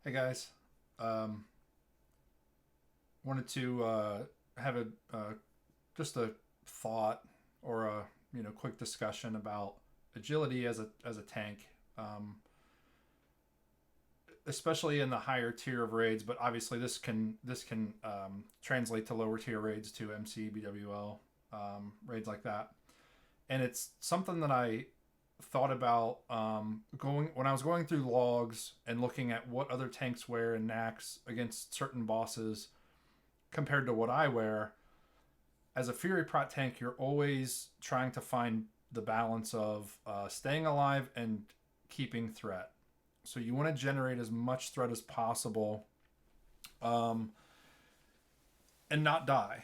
Hey guys, um, wanted to have a just a thought or a quick discussion about agility as a tank, um, especially in the higher tier of raids. But obviously this can translate to lower tier raids to MC, BWL, raids like that. And it's something that I thought about going when I was going through logs and looking at what other tanks wear in Nax against certain bosses compared to what I wear. As a Fury Prot tank, you're always trying to find the balance of staying alive and keeping threat. So you want to generate as much threat as possible, um, and not die.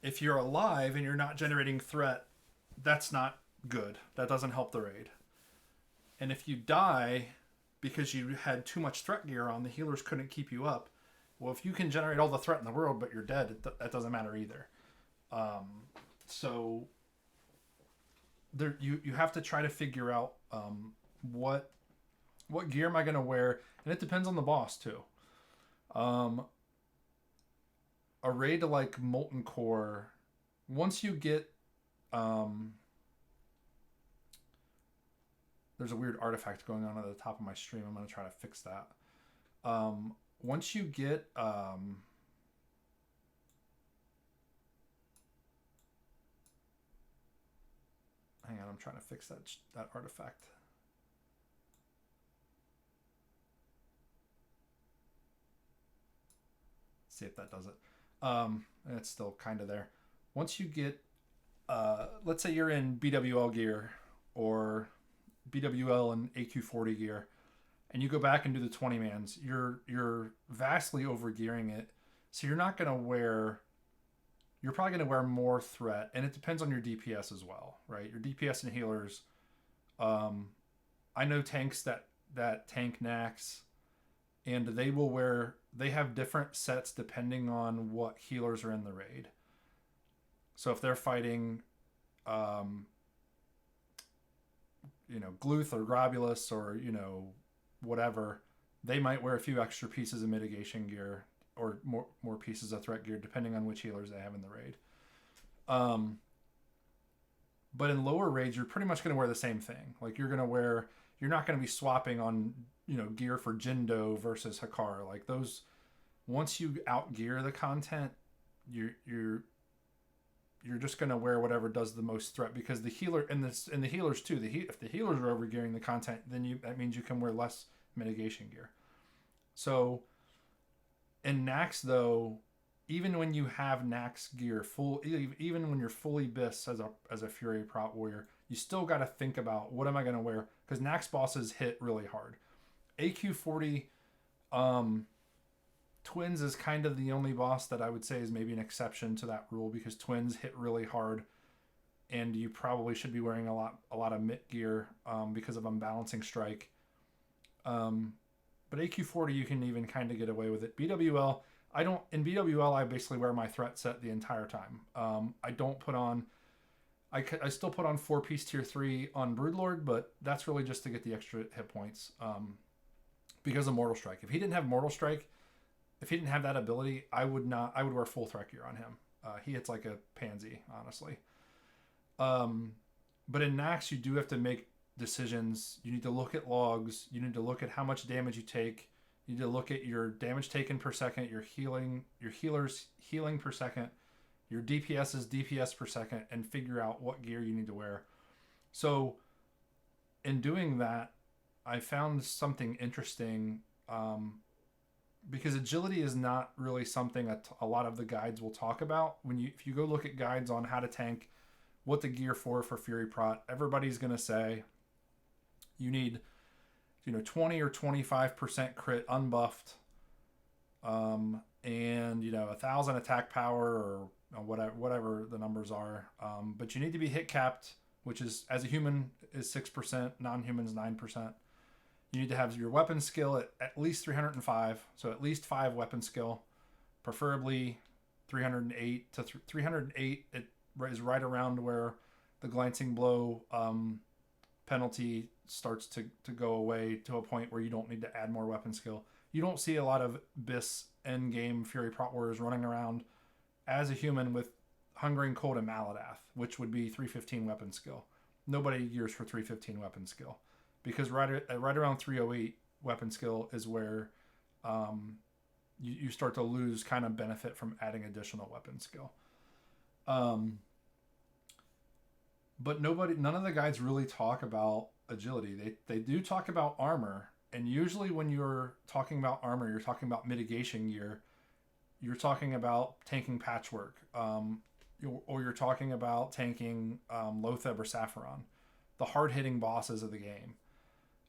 If you're alive and you're not generating threat, that's not good. That doesn't help the raid. And if you die because you had too much threat gear on, the healers couldn't keep you up. Well, if you can generate all the threat in the world but you're dead, that doesn't matter either. So you have to try to figure out what gear am I going to wear, and it depends on the boss too. Um, a raid like Molten Core, once you get there's a weird artifact going on at the top of my stream. I'm going to try to fix that. Once you get hang on, I'm trying to fix that artifact. See if that does it. And it's still kind of there. Once you get, let's say you're in BWL gear or BWL and AQ40 gear, and you go back and do the 20 mans, you're vastly over gearing it. So you're not going to wear. You're probably going to wear more threat, and it depends on your DPS as well, right? Your DPS and healers. Um, I know tanks that tank Nax, and they have different sets depending on what healers are in the raid. So if they're fighting, um, Gluth or Grobulus or whatever, they might wear a few extra pieces of mitigation gear or more pieces of threat gear depending on which healers they have in the raid. Um, but in lower raids, you're pretty much going to wear the same thing. Like you're not going to be swapping on gear for Jindo versus Hakar. Like those, once you outgear the content, you're just going to wear whatever does the most threat, because the healer and the healers too. If the healers are overgearing the content, then that means you can wear less mitigation gear. So in Nax though, even when you have Nax gear full, even when you're fully bis as a Fury Prot warrior, you still got to think about what am I going to wear, because Nax bosses hit really hard. AQ40 um, Twins is kind of the only boss that I would say is maybe an exception to that rule, because Twins hit really hard, and you probably should be wearing a lot of mitt gear because of unbalancing strike. But AQ40 you can even kind of get away with it. BWL, I don't in BWL I basically wear my threat set the entire time. I don't put on. I still put on 4-piece tier 3 on Broodlord, but that's really just to get the extra hit points because of Mortal Strike. If he didn't have Mortal Strike, if he didn't have that ability, I would not. I would wear full threat gear on him. He hits like a pansy, honestly. Um, but in Nax, you do have to make decisions. You need to look at logs. You need to look at how much damage you take. You need to look at your damage taken per second, your healers healing per second, your DPS's DPS per second, and figure out what gear you need to wear. So, in doing that, I found something interesting, because agility is not really something a lot of the guides will talk about. If you go look at guides on how to tank, what the gear for Fury Prot, everybody's gonna say you need 20 or 25% crit unbuffed, and 1,000 attack power, or whatever the numbers are. But you need to be hit capped, which is, as a human, is 6%, non-humans 9%. You need to have your weapon skill at least 305, so at least 5 weapon skill, preferably 308 to 308. It is right around where the glancing blow penalty starts to go away, to a point where you don't need to add more weapon skill. you don't see a lot of Bis end game Fury Prot warriors running around as a human with Hungering Cold and Maladath, which would be 315 weapon skill. Nobody gears for 315 weapon skill, because right around 308 weapon skill is where you start to lose kind of benefit from adding additional weapon skill. But none of the guides really talk about agility. They do talk about armor, and usually when you're talking about armor, you're talking about mitigation gear. You're talking about tanking Patchwork, or you're talking about tanking Lotheb or Sapphiron, the hard-hitting bosses of the game.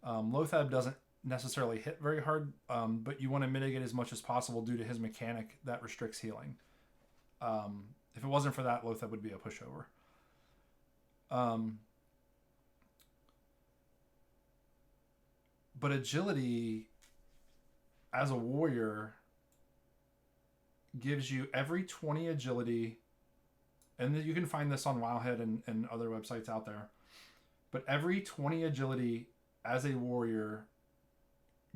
Lotheb doesn't necessarily hit very hard, but you want to mitigate as much as possible due to his mechanic that restricts healing. If it wasn't for that, Lotheb would be a pushover. But agility as a warrior gives you every 20 agility, and you can find this on Wowhead and other websites out there, but every 20 agility as a warrior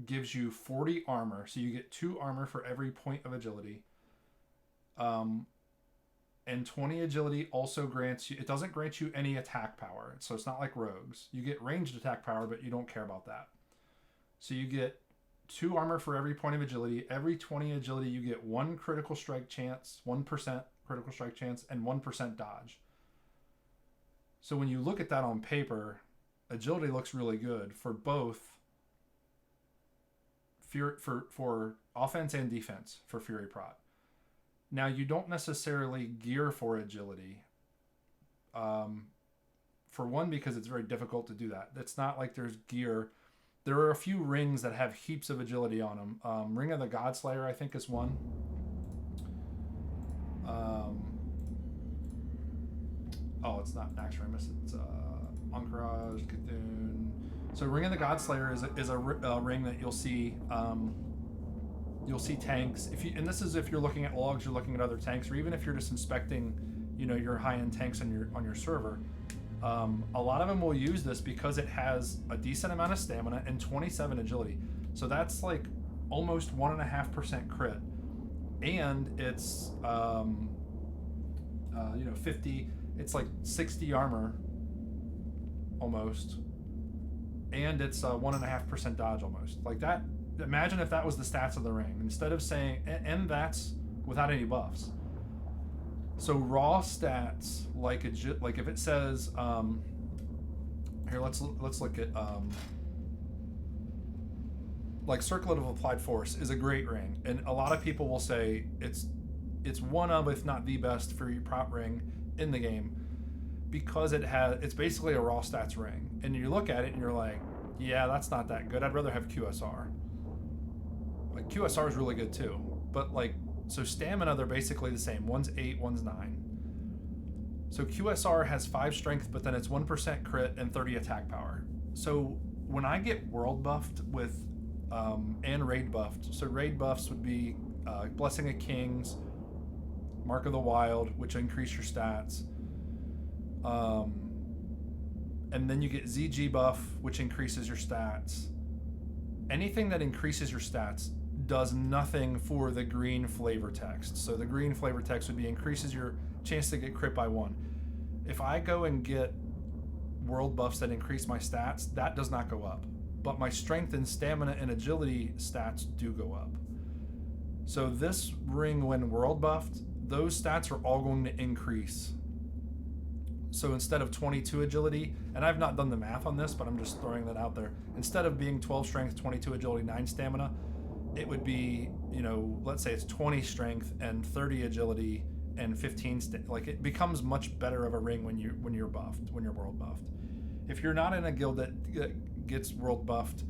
gives you 40 armor, so you get 2 armor for every point of agility. And 20 agility also grants you, it doesn't grant you any attack power, so it's not like rogues. You get ranged attack power, but you don't care about that. So you get 2 armor for every point of agility. Every 20 agility, you get 1 critical strike chance, 1% critical strike chance, and 1% dodge. So when you look at that on paper, agility looks really good for both for offense and defense for Fury Prot. Now, you don't necessarily gear for agility. For one, because it's very difficult to do that. It's not like there's gear. There are a few rings that have heaps of agility on them. Ring of the Godslayer, I think, is one. It's not Nax Remus. It's Encourage, Cthulhu. So Ring of the Godslayer is a ring that you'll see. You'll see tanks. And this is if you're looking at logs, you're looking at other tanks, or even if you're just inspecting, your high-end tanks on your server. A lot of them will use this because it has a decent amount of stamina and 27 agility. So that's like almost 1.5% crit, and it's 50. It's like 60 armor, almost, and it's 1.5% dodge almost. Like that. Imagine if that was the stats of the ring, instead of saying, and that's without any buffs. So raw stats, like if it says, here, let's look at, like Circlet of Applied Force is a great ring, and a lot of people will say it's one of, if not the best Fury Prot ring in the game, because it's basically a raw stats ring, and you look at it and you're like, yeah, that's not that good. I'd rather have QSR. Like QSR is really good too, but so stamina, they're basically the same. One's 8, one's 9. So QSR has 5 strength, but then it's 1% crit and 30 attack power. So when I get world buffed with and raid buffed, so raid buffs would be Blessing of Kings, Mark of the Wild, which increase your stats, and then you get ZG buff, which increases your stats. Anything that increases your stats does nothing for the green flavor text. So the green flavor text would be increases your chance to get crit by 1. If I go and get world buffs that increase my stats, that does not go up. But my strength and stamina and agility stats do go up. So this ring, when world buffed, those stats are all going to increase. So instead of 22 agility, and I've not done the math on this, but I'm just throwing that out there. Instead of being 12 strength, 22 agility, 9 stamina, it would be, let's say it's 20 strength and 30 agility and 15 it becomes much better of a ring when you're buffed, when you're world buffed. If you're not in a guild that gets world buffed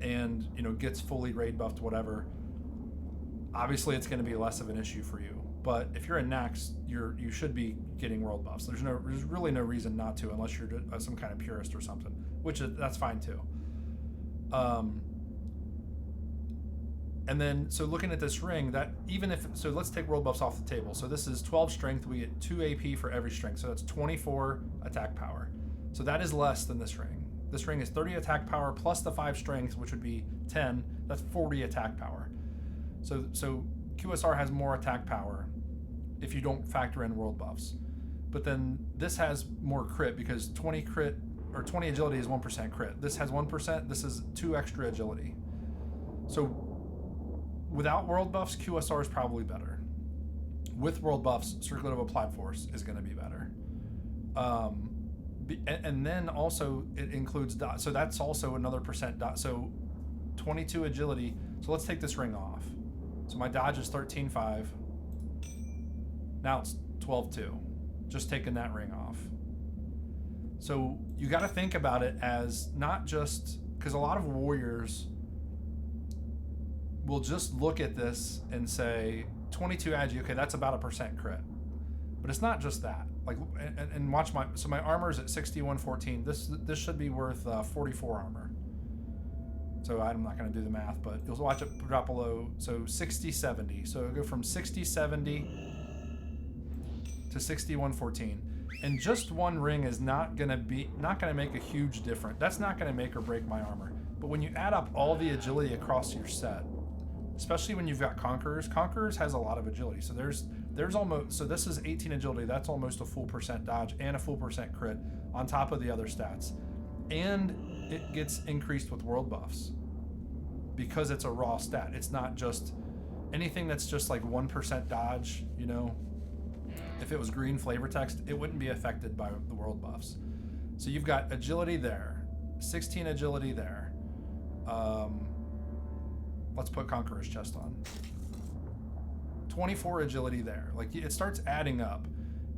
and gets fully raid buffed, whatever, obviously it's going to be less of an issue for you. But if you're a Nax, you should be getting world buffs. There's really no reason not to, unless you're some kind of purist or something, that's fine too. And then, so looking at this ring, that so let's take world buffs off the table. So this is 12 strength. We get 2 AP for every strength. So that's 24 attack power. So that is less than this ring. This ring is 30 attack power plus the 5 strength, which would be 10. That's 40 attack power. So QSR has more attack power if you don't factor in world buffs. But then this has more crit because 20 crit or 20 agility is 1% crit. This has 1%. This is 2 extra agility. So without world buffs, QSR is probably better. With world buffs, Circulative Applied Force is going to be better. And then also it includes dodge. So that's also another percent dodge. So 22 agility. So let's take this ring off. So my dodge is 13.5. Now it's 12.2. Just taking that ring off. So you got to think about it as not just, because a lot of warriors will just look at this and say 22 agi, okay, that's about a percent crit. But it's not just that. Like, and watch my armor is at 6114. This should be worth 44 armor. So I'm not going to do the math, but you'll watch it drop below. So 6070. So it'll go from 6070 to 6114. And just one ring is not going to make a huge difference. That's not going to make or break my armor. But when you add up all the agility across your set, especially when you've got Conquerors has a lot of agility. So there's almost, so this is 18 agility. That's almost a full percent dodge and a full percent crit on top of the other stats. And it gets increased with world buffs because it's a raw stat. It's not just anything that's just like 1% dodge, you know. If it was green flavor text, it wouldn't be affected by the world buffs. So you've got agility there, 16 agility there. Let's put Conqueror's Chest on. 24 agility there. Like, it starts adding up.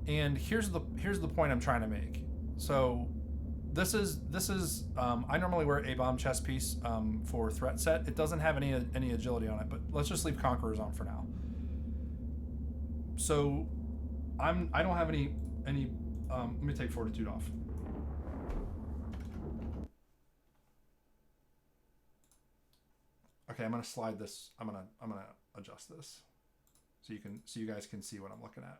And here's the point I'm trying to make. So this is I normally wear a bomb chest piece for threat set. It doesn't have any agility on it, but let's just leave Conquerors on for now. So I don't have any let me take Fortitude off. Okay, I'm gonna slide this. I'm gonna adjust this so you guys can see what I'm looking at.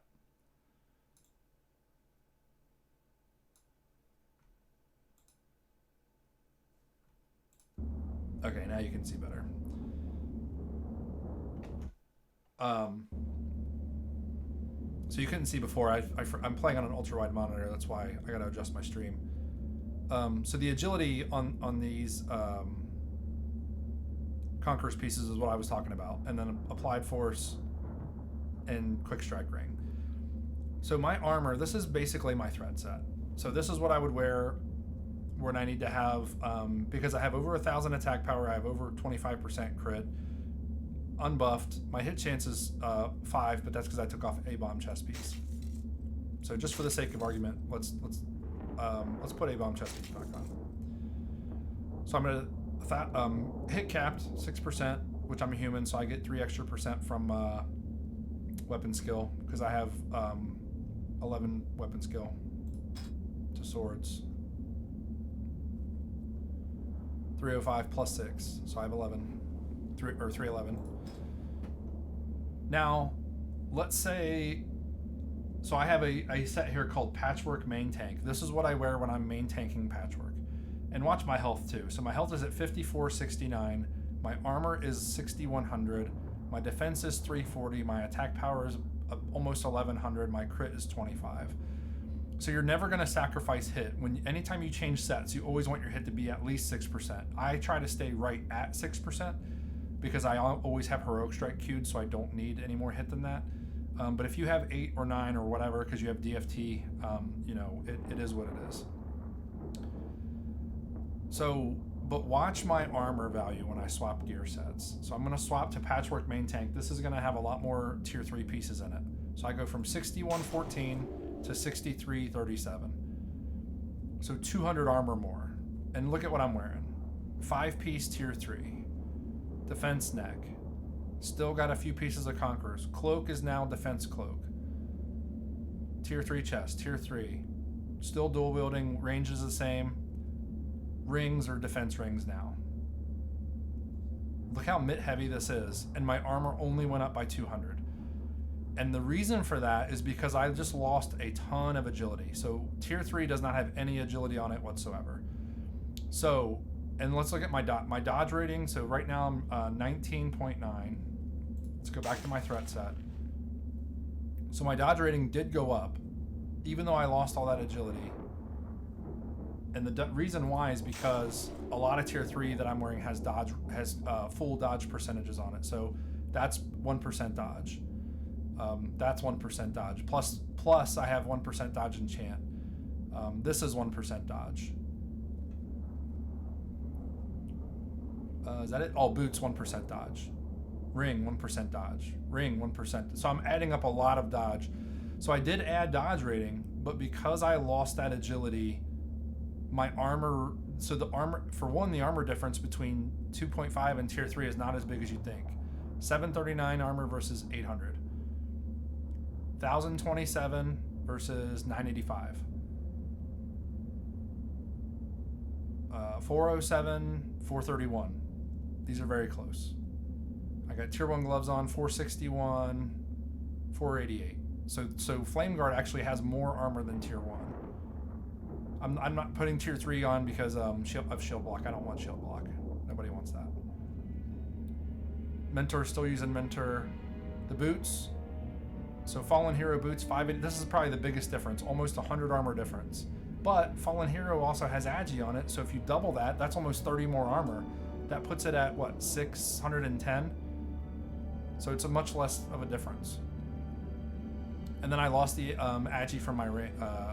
Okay, now you can see better. So you couldn't see before. I'm playing on an ultra wide monitor. That's why I gotta adjust my stream. So the agility on these Conqueror's pieces is what I was talking about, and then Applied Force and Quick Strike Ring. So my armor, this is basically my threat set. So this is what I would wear when I need to have, because I have over 1,000 attack power, I have over 25% crit, unbuffed. My hit chance is 5, but that's because I took off a bomb chest piece. So just for the sake of argument, let's put a bomb chest piece back on. So I'm gonna hit capped 6%, which I'm a human, so I get 3 extra percent from weapon skill because I have 11 weapon skill to swords. 305 plus 6, so I have 311. Now, let's say, so I have a set here called Patchwork Main Tank. This is what I wear when I'm main tanking Patchwork. And watch my health too. So my health is at 5469. My armor is 6100. My defense is 340. My attack power is almost 1100. My crit is 25. So you're never gonna sacrifice hit. Anytime you change sets, you always want your hit to be at least 6%. I try to stay right at 6% because I always have Heroic Strike queued, so I don't need any more hit than that. But if you have 8 or 9 or whatever, because you have DFT, you know, it is what it is. So, but watch my armor value when I swap gear sets. So I'm going to swap to Patchwork Main Tank. This is going to have a lot more tier 3 pieces in it. So I go from 6114 to 6337. So 200 armor more. And look at what I'm wearing. 5-piece tier 3. Defense neck. Still got a few pieces of Conquerors. Cloak is now defense cloak. Tier 3 chest, tier 3. Still dual wielding, range is the same. Rings or defense rings now. Look how mitt heavy this is, and my armor only went up by 200. And the reason for that is because I just lost a ton of agility. So tier 3 does not have any agility on it whatsoever. So, and let's look at my dodge rating. So right now I'm 19.9. Let's go back to my threat set. So my dodge rating did go up, even though I lost all that agility. And the reason why is because a lot of tier 3 that I'm wearing has full dodge percentages on it. So that's 1% dodge. That's 1% dodge. Plus I have 1% dodge enchant. This is 1% dodge. Is that it? All boots 1% dodge. Ring 1% dodge. Ring 1%. So I'm adding up a lot of dodge. So I did add dodge rating, but because I lost that agility, my armor, so the armor, for one, the armor difference between 2.5 and tier 3 is not as big as you think. 739 armor versus 800. 1027 versus 985. 407, 431. These are very close. I got tier 1 gloves on, 461, 488. So Flame Guard actually has more armor than tier 1. I'm not putting tier 3 on because of shield block. I don't want shield block. Nobody wants that. Mentor, still using Mentor. The boots. So Fallen Hero boots, 580. This is probably the biggest difference. Almost 100 armor difference. But Fallen Hero also has Agi on it. So if you double that, that's almost 30 more armor. That puts it at, what, 610? So it's a much less of a difference. And then I lost the Agi from my...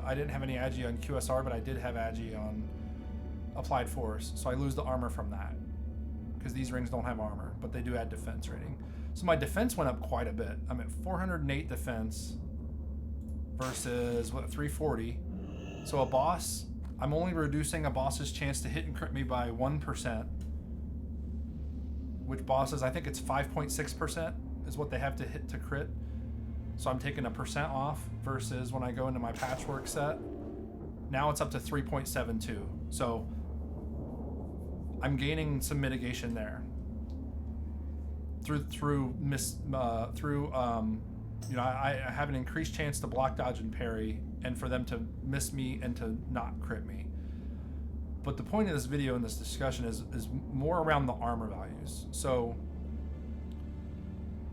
I didn't have any Agi on QSR, but I did have Agi on Applied Force. So I lose the armor from that. Because these rings don't have armor, but they do add defense rating. So my defense went up quite a bit. I'm at 408 defense versus, what, 340. So a boss... I'm only reducing a boss's chance to hit and crit me by 1%. Which bosses, I think it's 5.6% is what they have to hit to crit. So I'm taking 1% off versus when I go into my patchwork set. Now it's up to 3.72. So I'm gaining some mitigation there. I have an increased chance to block, dodge, and parry, and for them to miss me and to not crit me. But the point of this video and this discussion is more around the armor values. So,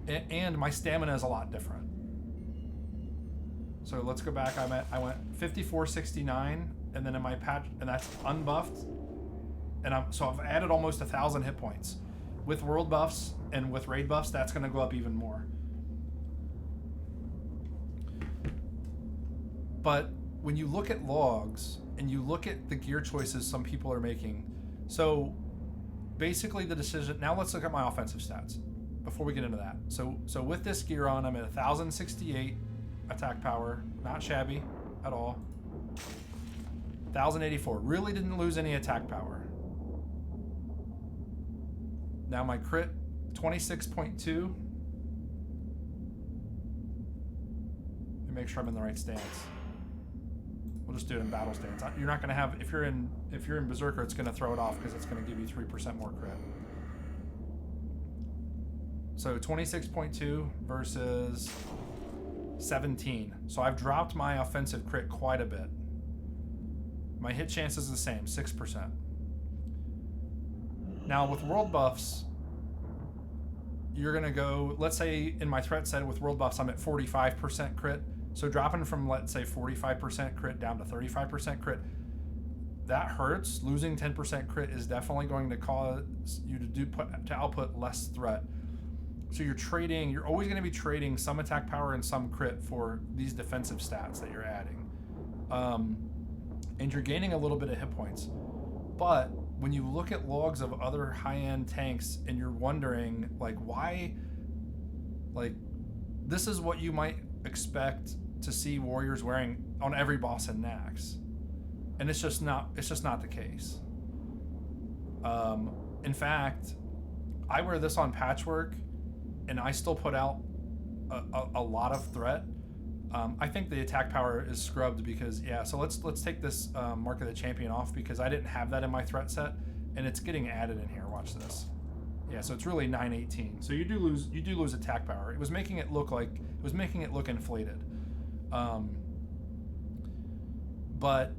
and my stamina is a lot different. So let's go back. I went 5469, and then in my patch, and that's unbuffed. And I've added almost 1,000 hit points. With world buffs and with raid buffs, that's going to go up even more. But when you look at logs and you look at the gear choices some people are making, so basically the decision. Now let's look at my offensive stats before we get into that. So with this gear on, I'm at 1,068 attack power, not shabby at all. 1,084, really didn't lose any attack power. Now my crit, 26.2. Let me make sure I'm in the right stance. We'll just do it in battle stance. You're not going to have, if you're in Berserker, it's going to throw it off because it's going to give you 3% more crit. So 26.2 versus 17. So I've dropped my offensive crit quite a bit. My hit chance is the same, 6%. Now with world buffs, you're going to go, let's say in my threat set with world buffs, I'm at 45% crit. So dropping from, let's say, 45% crit down to 35% crit, that hurts. Losing 10% crit is definitely going to cause you to output less threat. So you're always going to be trading some attack power and some crit for these defensive stats that you're adding. And you're gaining a little bit of hit points. But when you look at logs of other high-end tanks and you're wondering, like, why, like, this is what you might expect to see warriors wearing on every boss in Nax, and it's just not the case. In fact, I wear this on patchwork and I still put out a lot of threat. I think the attack power is scrubbed because, so let's take this Mark of the Champion off because I didn't have that in my threat set, and it's getting added in here. Watch this. Yeah, so it's really 918. So you do lose attack power. It was making it look inflated. But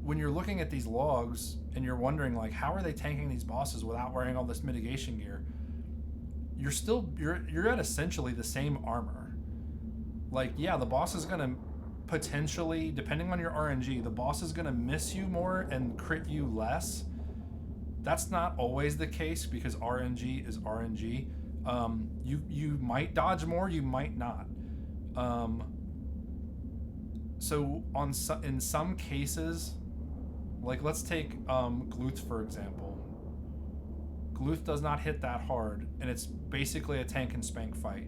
when you're looking at these logs and you're wondering like how are they tanking these bosses without wearing all this mitigation gear, you're at essentially the same armor. Like, yeah, the boss is gonna potentially, depending on your RNG, the boss is gonna miss you more and crit you less. That's not always the case because RNG is RNG. You might dodge more, you might not. So in some cases, like let's take Gluth for example. Gluth does not hit that hard, and it's basically a tank and spank fight.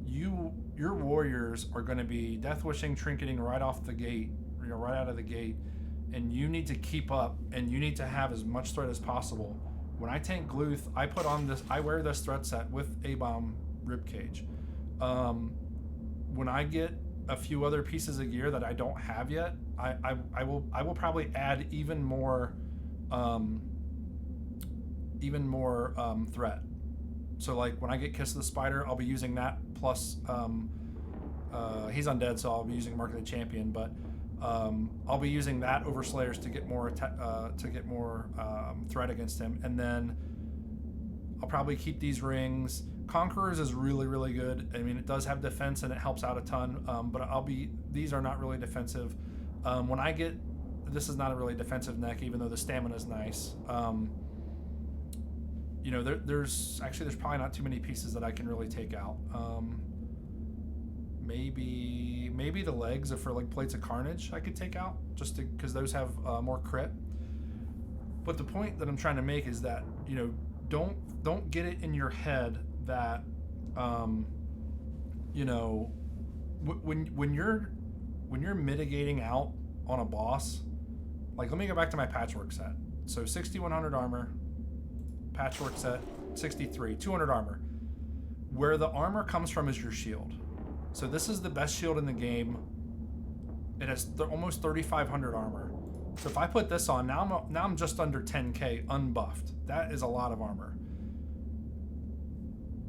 Your warriors are going to be death wishing, trinketing right off the gate, right out of the gate, and you need to keep up, and you need to have as much threat as possible. When I tank Gluth, I wear this threat set with A-bomb ribcage. When I get a few other pieces of gear that I don't have yet, I will probably add even more threat. So like when I get Kiss of the Spider, I'll be using that plus he's undead, so I'll be using Mark of the Champion, but I'll be using that over Slayers to get more threat against him, and then I'll probably keep these rings. Conquerors is really, really good. I mean, it does have defense and it helps out a ton, but these are not really defensive. This is not a really defensive neck, even though the stamina is nice. There's probably not too many pieces that I can really take out. Maybe the legs are for like Plates of Carnage I could take out just because those have more crit. But the point that I'm trying to make is that don't get it in your head that when you're mitigating out on a boss, like let me go back to my patchwork set. So 6100 armor, patchwork set 63, 200 armor. Where the armor comes from is your shield. So this is the best shield in the game. It has almost 3500 armor. So if I put this on, now I'm just under 10k unbuffed. That is a lot of armor.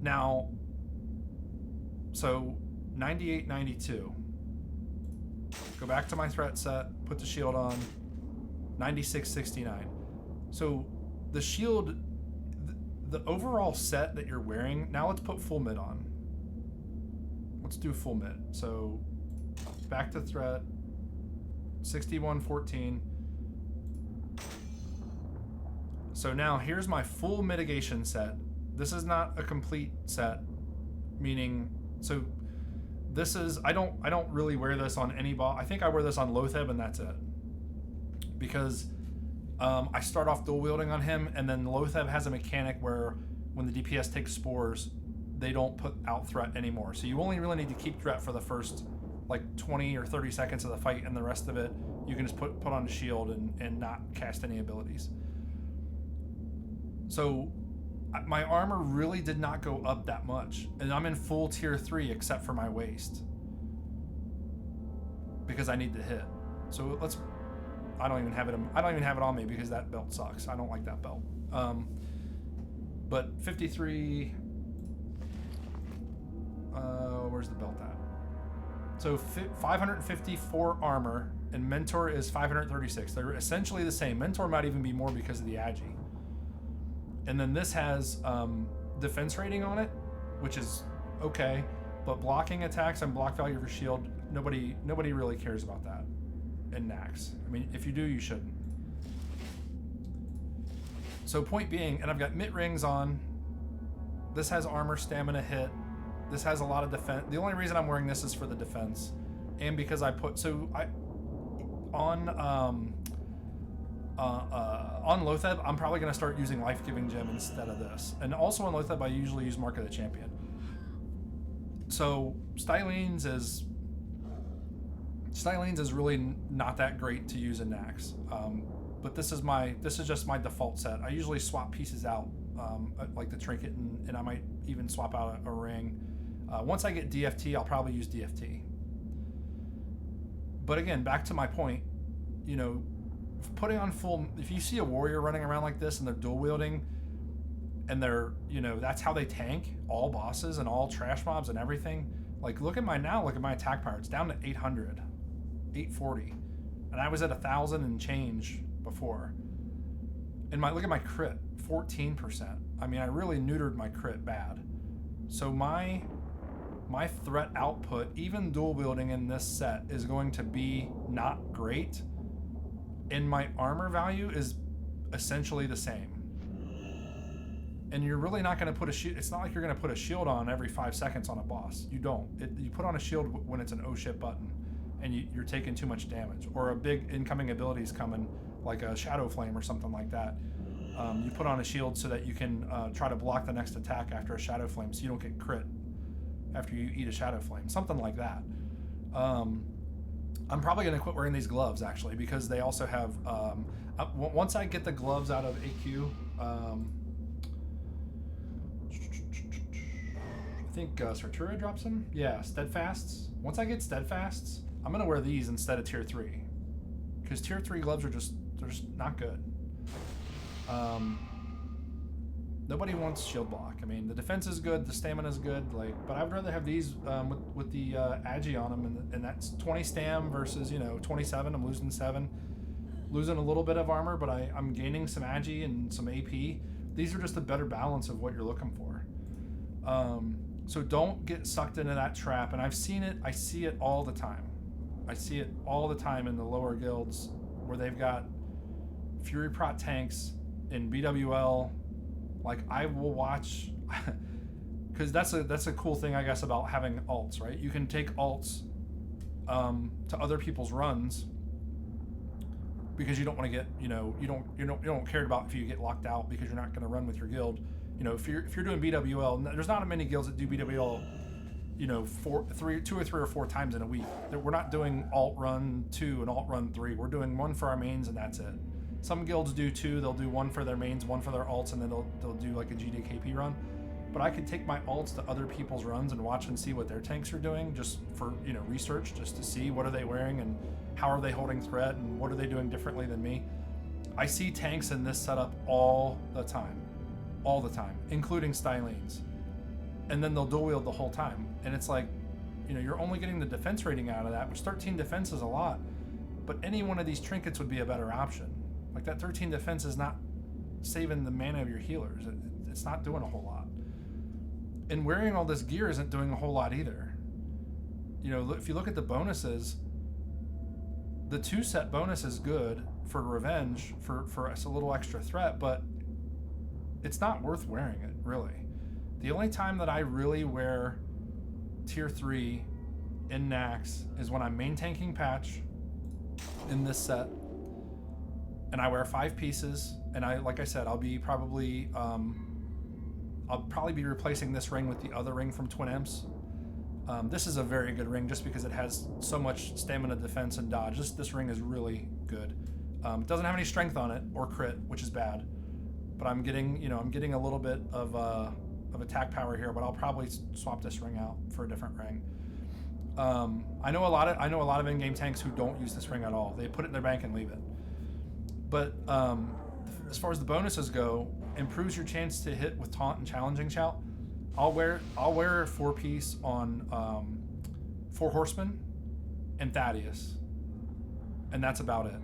Now, so 98, 92. Go back to my threat set, put the shield on, 96, 69. So the shield, the overall set that you're wearing, now let's put full mid on. Let's do full mid. So back to threat, 61, 14. So now here's my full mitigation set. This is not a complete set, meaning, so this is, I don't really wear this on any boss. I think I wear this on Lotheb and that's it. Because I start off dual wielding on him, and then Lotheb has a mechanic where when the DPS takes spores, they don't put out threat anymore. So you only really need to keep threat for the first like 20 or 30 seconds of the fight, and the rest of it you can just put on a shield and not cast any abilities. So my armor really did not go up that much, and I'm in full tier 3 except for my waist because I need to hit. So I don't even have it on me because that belt sucks. I don't like that belt. But 53, where's the belt at? So 554 armor, and Mentor is 536. They're essentially the same. Mentor might even be more because of the Agi. And then this has defense rating on it, which is okay, but blocking attacks and block value for shield, nobody really cares about that in Nax. I mean, if you do, you shouldn't. So point being, and I've got mitt rings on. This has armor, stamina, hit. This has a lot of defense. The only reason I'm wearing this is for the defense, and because on Lotheb, I'm probably going to start using Life-Giving Gem instead of this. And also on Lotheb, I usually use Mark of the Champion. So Stylines is really not that great to use in Nax. But this is just my default set. I usually swap pieces out, like the trinket, and I might even swap out a ring. Once I get DFT, I'll probably use DFT. But again, back to my point, putting on full, if you see a warrior running around like this and they're dual wielding and they're, that's how they tank all bosses and all trash mobs and everything. Like look at my attack power. It's down to 800, 840. and I was at 1,000 and change before. And look at my crit, 14%. I mean, I really neutered my crit bad. So my threat output, even dual wielding in this set, is going to be not great. And my armor value is essentially the same. And you're really not going to put a shield. It's not like you're going to put a shield on every 5 seconds on a boss. You don't. You put on a shield when it's an oh shit button and you're taking too much damage, or a big incoming ability is coming, like a Shadow Flame or something like that. You put on a shield so that you can try to block the next attack after a Shadow Flame, so you don't get crit after you eat a Shadow Flame, something like that. I'm probably going to quit wearing these gloves, actually, because they also have... once I get the gloves out of AQ... I think Sartura drops them. Yeah, Steadfasts. Once I get Steadfasts, I'm going to wear these instead of Tier 3. Because Tier 3 gloves are just not good. Nobody wants shield block. I mean, the defense is good, the stamina is good, but I would rather have these with the agi on them, and that's 20 stam versus 27. I'm losing 7, losing a little bit of armor, but I'm gaining some agi and some AP. These are just a better balance of what you're looking for. So don't get sucked into that trap. And I've seen it. I see it all the time. I see it all the time in the lower guilds where they've got Fury Prot tanks in BWL. Like, I will watch, because that's a cool thing, I guess, about having alts, right? You can take alts to other people's runs because you don't want to get, you don't care about if you get locked out because you're not going to run with your guild. If you're doing BWL, there's not many guilds that do BWL, 2 or 3 or 4 times in a week. We're not doing alt run 2 and alt run 3. We're doing 1 for our mains and that's it. Some guilds do 2. They'll do 1 for their mains, 1 for their alts, and then they'll do like a GDKP run. But I could take my alts to other people's runs and watch and see what their tanks are doing, just for research, just to see what are they wearing and how are they holding threat and what are they doing differently than me. I see tanks in this setup all the time, including Stylenes. And then they'll dual wield the whole time. And it's like, you're only getting the defense rating out of that, which 13 defense is a lot. But any one of these trinkets would be a better option. Like, that 13 defense is not saving the mana of your healers. It's not doing a whole lot. And wearing all this gear isn't doing a whole lot either. If you look at the bonuses, the 2-set bonus is good for revenge, for us a little extra threat, but it's not worth wearing it, really. The only time that I really wear Tier 3 in Nax is when I'm main tanking patch in this set, and I wear 5 pieces, and like I said, I'll probably be replacing this ring with the other ring from Twin Imps. This is a very good ring just because it has so much stamina, defense, and dodge. This ring is really good. It doesn't have any strength on it or crit, which is bad. But I'm getting a little bit of attack power here. But I'll probably swap this ring out for a different ring. I know a lot of in-game tanks who don't use this ring at all. They put it in their bank and leave it. But as far as the bonuses go, improves your chance to hit with taunt and challenging shout. I'll wear a 4-piece on 4 Horsemen and Thaddeus, and that's about it.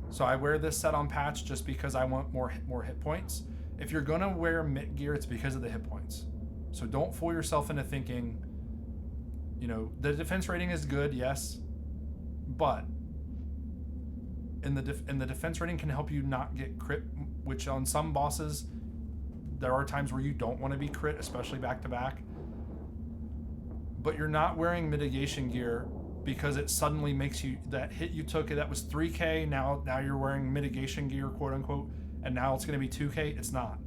So I wear this set on patch just because I want more hit points. If you're gonna wear mitt gear, it's because of the hit points. So don't fool yourself into thinking, the defense rating is good, yes, but and the defense rating can help you not get crit, which on some bosses there are times where you don't want to be crit, especially back to back. But you're not wearing mitigation gear because it suddenly makes you, that hit you took, that was 3k, now you're wearing mitigation gear, quote unquote, and now it's going to be 2k. It's not.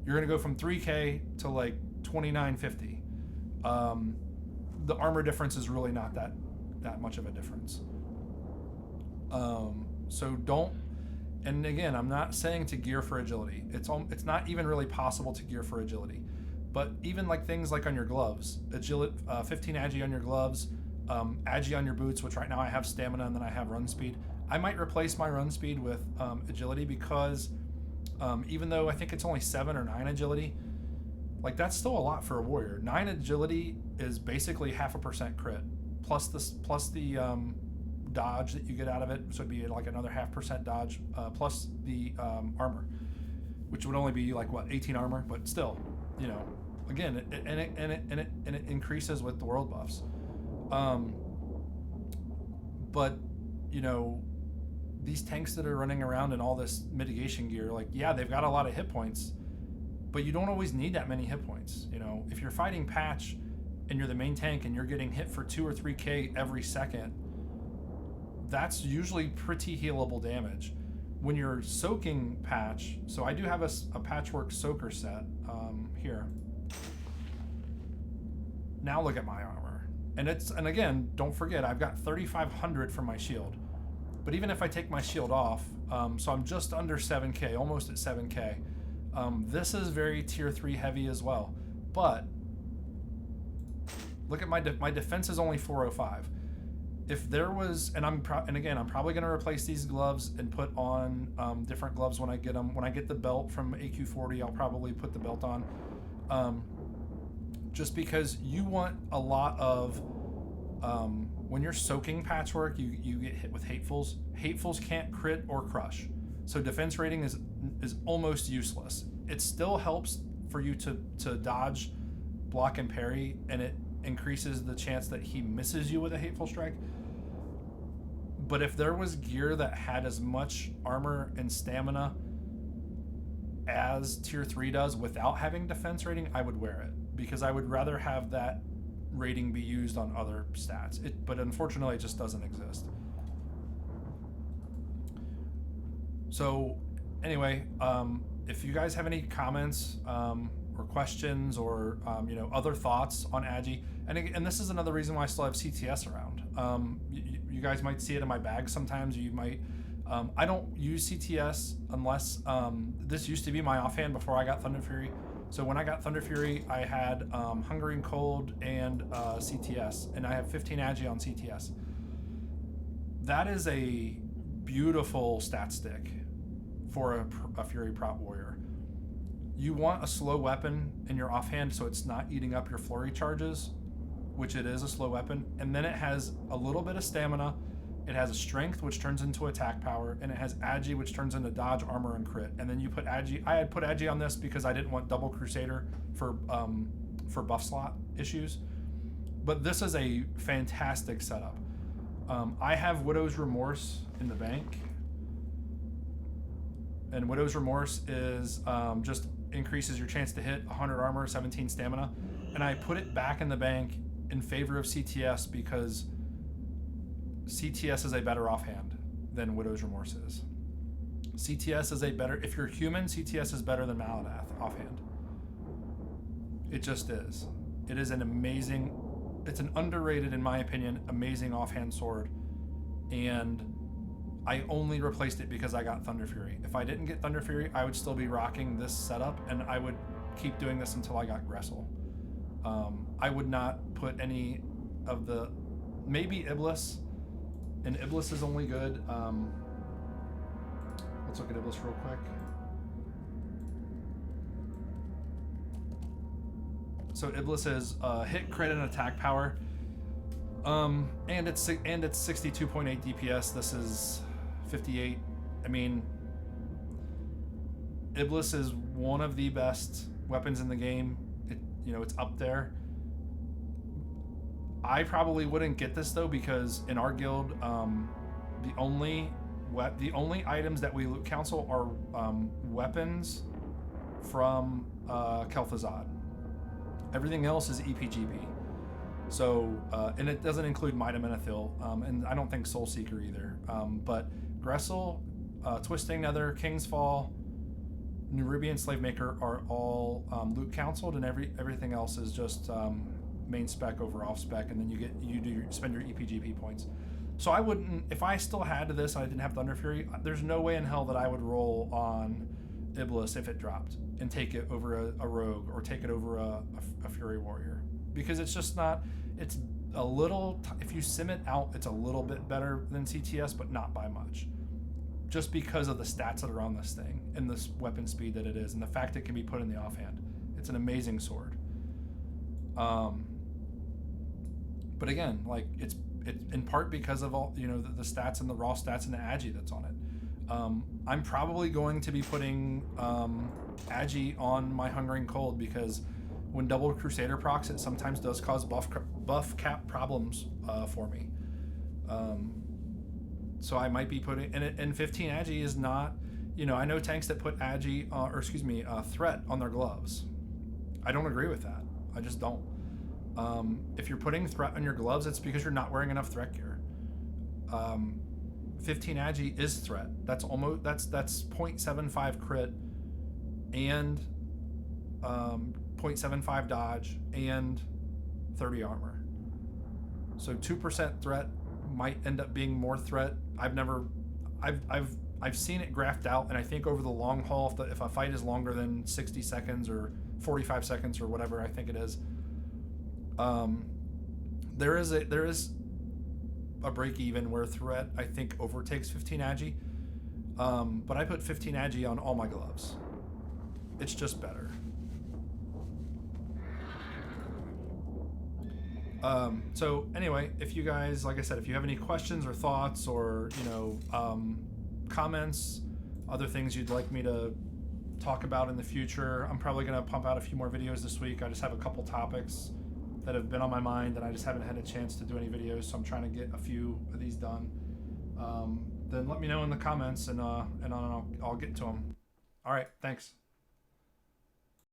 You're going to go from 3k to like 2950. The armor difference is really not that much of a difference. So don't, and again, I'm not saying to gear for agility. It's not even really possible to gear for agility. But even like things like on your gloves, 15 agi on your gloves, agi on your boots, which right now I have stamina and then I have run speed. I might replace my run speed with agility because even though I think it's only 7 or 9 agility, like that's still a lot for a warrior. 9 agility is basically 0.5% crit plus the dodge that you get out of it, so it'd be like another 0.5% dodge plus the armor, which would only be like what 18 armor, but still, you know, again, it increases with the world buffs. But you know, these tanks that are running around in all this mitigation gear, like, yeah, they've got a lot of hit points, but you don't always need that many hit points. You know, if you're fighting Patch and you're the main tank and you're getting hit for 2 or 3k every second, that's usually pretty healable damage. When you're soaking Patch, so I do have a Patchwork soaker set here. Now look at my armor, and again, don't forget, I've got 3,500 from my shield. But even if I take my shield off, so I'm just under 7k, almost at 7k. This is very tier 3 heavy as well. But look at my defense is only 405. If there was, and again, I'm probably going to replace these gloves and put on different gloves when I get them. When I get the belt from AQ40, I'll probably put the belt on. Just because you want a lot of, when you're soaking Patchwork, you get hit with Hatefuls. Hatefuls can't crit or crush. So defense rating is almost useless. It still helps for you to dodge, block, and parry, and it increases the chance that he misses you with a Hateful Strike. But if there was gear that had as much armor and stamina as tier 3 does without having defense rating, I would wear it, because I would rather have that rating be used on other stats. But unfortunately, it just doesn't exist. So anyway, if you guys have any comments or questions or you know, other thoughts on Agi, and this is another reason why I still have CTS around. You guys might see it in my bag sometimes. You might. I don't use CTS unless this used to be my offhand before I got Thunder Fury. So when I got Thunder Fury, I had Hunger and Cold and CTS, and I have 15 Agi on CTS. That is a beautiful stat stick for a Fury Prot warrior. You want a slow weapon in your offhand so it's not eating up your flurry charges, which it is a slow weapon, and then it has a little bit of stamina. It has a strength, which turns into attack power, and it has Agi, which turns into dodge, armor, and crit. And then you put Agi. I had put Agi on this because I didn't want double Crusader for buff slot issues. But this is a fantastic setup. I have Widow's Remorse in the bank, and Widow's Remorse is just increases your chance to hit 100 armor, 17 stamina, and I put it back in the bank in favor of CTS because CTS is a better offhand than Widow's Remorse is. CTS is a better, if you're human, CTS is better than Maladath offhand. It just is. It is an amazing, it's an underrated, in my opinion, amazing offhand sword. And I only replaced it because I got Thunder Fury. If I didn't get Thunder Fury, I would still be rocking this setup, and I would keep doing this until I got Gressel. I would not put any of the, maybe Iblis, and Iblis is only good. Let's look at Iblis real quick. So Iblis is hit, crit, and attack power. And it's 62.8 DPS. This is 58. I mean, Iblis is one of the best weapons in the game. It's up there. I probably wouldn't get this though, because in our guild, the only items that we loot council are weapons from Kel'Thuzad. Everything else is EPGB. So, and it doesn't include Might of Menethil, and I don't think Soul Seeker either. But Gressel, Twisting Nether, King's Fall, Nerubian Slavemaker are all loot counseled, and everything else is just main spec over off spec, and then you spend your EPGP points. So I wouldn't, if I still had this, I didn't have Thunder Fury, there's no way in hell that I would roll on Iblis if it dropped and take it over a rogue or take it over a Fury Warrior, because it's just not, it's a little, if you sim it out, it's a little bit better than CTS, but not by much, just because of the stats that are on this thing and this weapon speed that it is, and the fact it can be put in the offhand. It's an amazing sword. But again, like, It's in part because of all, the stats and the raw stats and the agi that's on it. I'm probably going to be putting agi on my Hungering Cold because when double Crusader procs, it sometimes does cause buff cap problems for me. So I might be putting, and 15 agi is not, I know tanks that put agi, threat on their gloves. I don't agree with that. I just don't. If you're putting threat on your gloves, it's because you're not wearing enough threat gear. 15 agi is threat. That's 0.75 crit and 0.75 dodge and 30 armor. So 2% threat might end up being more threat. I've seen it graphed out, and I think over the long haul, if a fight is longer than 60 seconds or 45 seconds or whatever I think it is, there is a break even where threat I think overtakes 15 agi. But I put 15 agi on all my gloves. It's just better. So anyway, if you guys, like I said, if you have any questions or thoughts or comments, other things you'd like me to talk about in the future, I'm probably going to pump out a few more videos this week. I just have a couple topics that have been on my mind and I just haven't had a chance to do any videos, so I'm trying to get a few of these done. Then let me know in the comments and I'll get to them. All right, thanks.